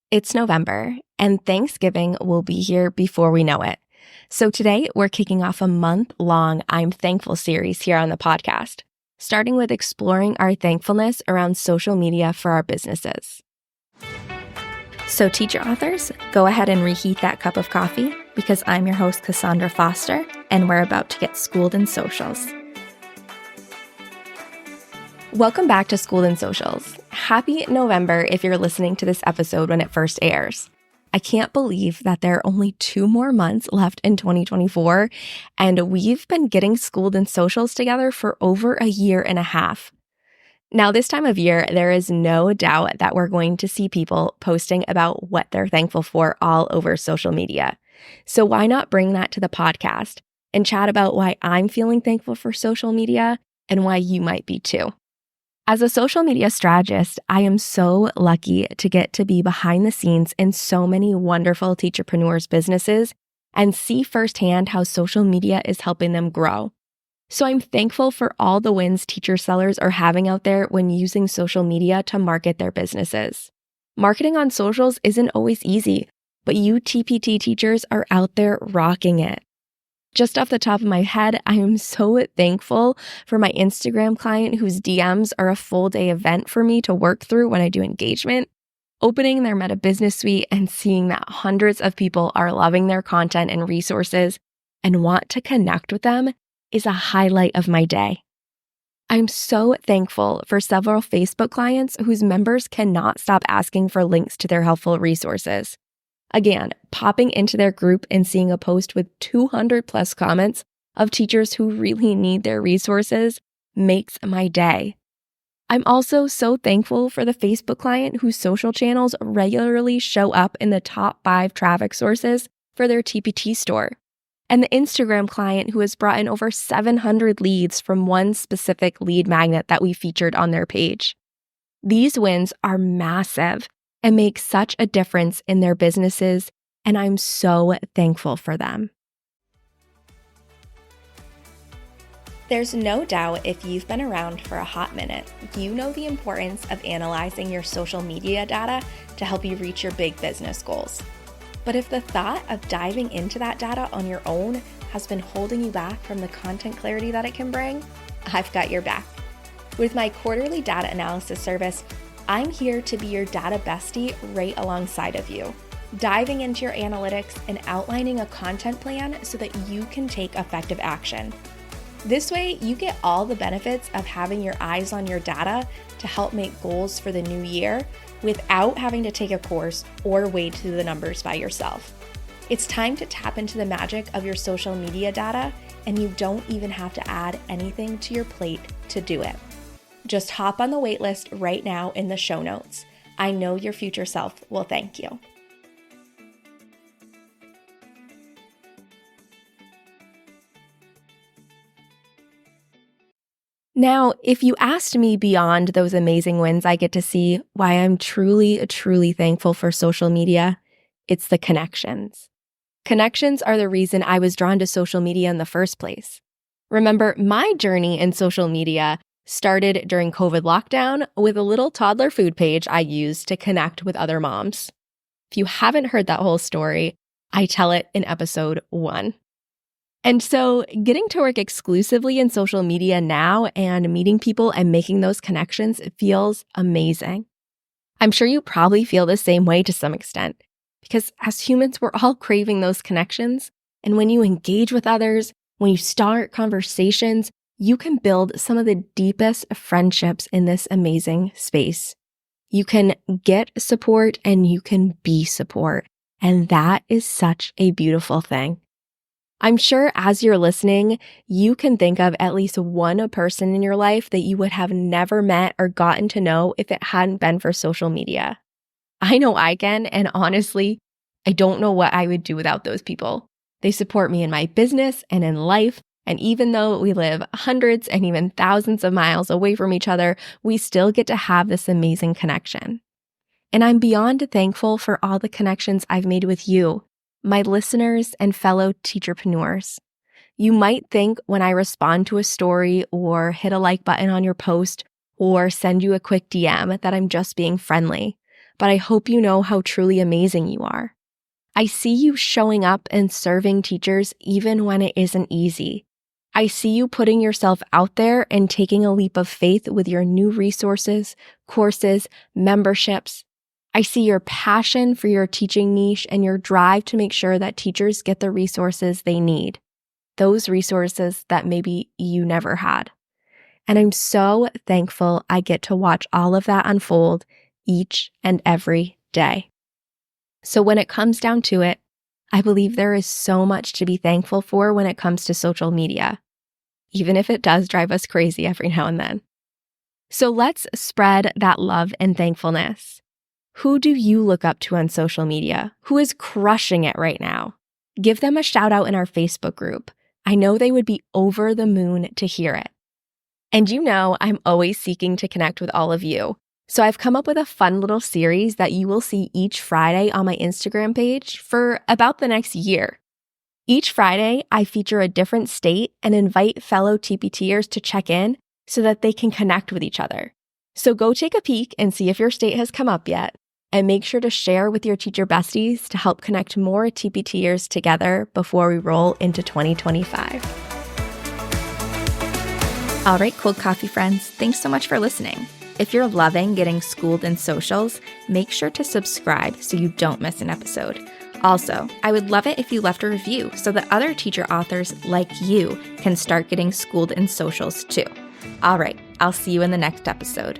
It's November, and Thanksgiving will be here before we know it. So today, we're kicking off a month-long I'm Thankful series here on the podcast, starting with exploring our thankfulness around social media for our businesses. So teacher authors, go ahead and reheat that cup of coffee because I'm your host, Cassandra Foster, and we're about to get schooled in socials. Welcome back to Schooled in Socials. Happy November if you're listening to this episode when it first airs. I can't believe that there are only 2 more months left in 2024, and we've been getting Schooled in Socials together for over a year and a half. Now, this time of year, there is no doubt that we're going to see people posting about what they're thankful for all over social media. So why not bring that to the podcast and chat about why I'm feeling thankful for social media and why you might be too. As a social media strategist, I am so lucky to get to be behind the scenes in so many wonderful teacherpreneurs' businesses and see firsthand how social media is helping them grow. So I'm thankful for all the wins teacher sellers are having out there when using social media to market their businesses. Marketing on socials isn't always easy, but you TPT teachers are out there rocking it. Just off the top of my head, I am so thankful for my Instagram client whose DMs are a full day event for me to work through when I do engagement. Opening their Meta Business Suite and seeing that hundreds of people are loving their content and resources and want to connect with them is a highlight of my day. I'm so thankful for several Facebook clients whose members cannot stop asking for links to their helpful resources. Again, popping into their group and seeing a post with 200 plus comments of teachers who really need their resources makes my day. I'm also so thankful for the Facebook client whose social channels regularly show up in the top 5 traffic sources for their TPT store, and the Instagram client who has brought in over 700 leads from one specific lead magnet that we featured on their page. These wins are massive and make such a difference in their businesses, and I'm so thankful for them. There's no doubt if you've been around for a hot minute, you know the importance of analyzing your social media data to help you reach your big business goals. But if the thought of diving into that data on your own has been holding you back from the content clarity that it can bring, I've got your back. With my quarterly data analysis service, I'm here to be your data bestie right alongside of you, diving into your analytics and outlining a content plan so that you can take effective action. This way, you get all the benefits of having your eyes on your data to help make goals for the new year without having to take a course or wade through the numbers by yourself. It's time to tap into the magic of your social media data, and you don't even have to add anything to your plate to do it. Just hop on the waitlist right now in the show notes. I know your future self will thank you. Now, if you asked me beyond those amazing wins I get to see, why I'm truly, truly thankful for social media, it's the connections. Connections are the reason I was drawn to social media in the first place. Remember, my journey in social media started during COVID lockdown with a little toddler food page I used to connect with other moms. If you haven't heard that whole story, I tell it in episode 1. And so getting to work exclusively in social media now and meeting people and making those connections feels amazing. I'm sure you probably feel the same way to some extent, because as humans, we're all craving those connections. And when you engage with others, when you start conversations, you can build some of the deepest friendships in this amazing space. You can get support and you can be support. And that is such a beautiful thing. I'm sure as you're listening, you can think of at least one person in your life that you would have never met or gotten to know if it hadn't been for social media. I know I can, and honestly, I don't know what I would do without those people. They support me in my business and in life. And even though we live hundreds and even thousands of miles away from each other, we still get to have this amazing connection. And I'm beyond thankful for all the connections I've made with you, my listeners and fellow teacherpreneurs. You might think when I respond to a story or hit a like button on your post or send you a quick DM that I'm just being friendly. but I hope you know how truly amazing you are. I see you showing up and serving teachers even when it isn't easy. I see you putting yourself out there and taking a leap of faith with your new resources, courses, memberships. I see your passion for your teaching niche and your drive to make sure that teachers get the resources they need, those resources that maybe you never had. And I'm so thankful I get to watch all of that unfold each and every day. So when it comes down to it, I believe there is so much to be thankful for when it comes to social media, even if it does drive us crazy every now and then. So let's spread that love and thankfulness. Who do you look up to on social media? Who is crushing it right now? Give them a shout out in our Facebook group. I know they would be over the moon to hear it. And you know I'm always seeking to connect with all of you. So I've come up with a fun little series that you will see each Friday on my Instagram page for about the next year. Each Friday, I feature a different state and invite fellow TPTers to check in so that they can connect with each other. So go take a peek and see if your state has come up yet, and make sure to share with your teacher besties to help connect more TPTers together before we roll into 2025. All right, Cold Coffee friends, thanks so much for listening. If you're loving getting schooled in socials, make sure to subscribe so you don't miss an episode. Also, I would love it if you left a review so that other teacher authors like you can start getting schooled in socials too. All right, I'll see you in the next episode.